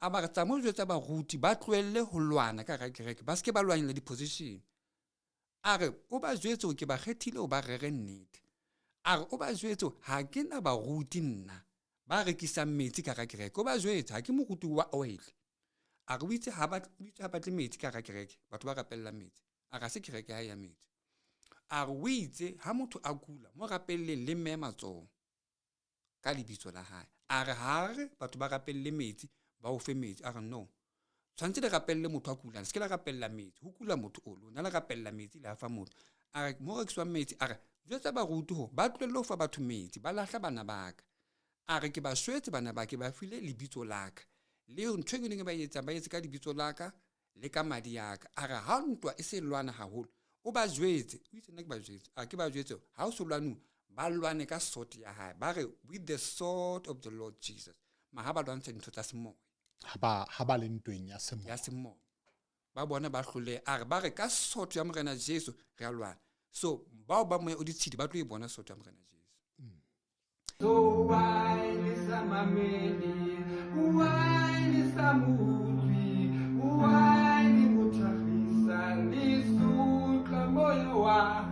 a ba re tsa mo jwetsa baruti ba tloelle ho lwana ka hara kereke ba ske ba lwanela di-position a re o ba jwetse o ke ba kgethile o ba rere nnete a re o ba jwetse ha ke na baruti nna ba rekisang metsi ka hara kereke o ba jwetse ha ke moruti wa oil a re o itse ha ba tle metsi ka hara kereke batho ba rapella metsi a ga se kereke ha ya metsi a re o itse ha motho a kula mo rapelleng le mme matsoho ka lebitso la hae a re ha re batho ba rapelle metsi ba o fe metsi a re no tshwantse le rapelle motho a kulang se ke la rapella metsi ho kula motho o lona le rapella metsi le afa motho a re mo rekiswang metsi a re jwetsa baruti ho ba tlwelle ho fa batho metsi ba lahla bana baka a re ke ba shwetse bana ba ke ba file lebitso laka le ntho e neng ba etsa ba etse ka lebitso laka le ka madi yaka a re ha ntwa e se lwana haholo o ba jwetse o itse nna ke ba jwetse a ke ba jwetse ha o so lwanu ba lwane ka sword ya hae ba re with the sword of the Lord Jesus ma ha ba lwantsha ntho tsa semoya ha ba le ntweng ya semoya ba bona ba hlole a re ba re ka sword ya morena Jesu re a lwana so bao ba mo o ditshidi ba tlo e bona sword ya morena Jesu so why is amameli why is amutwi why ni mutafisa ni sutla moyo wa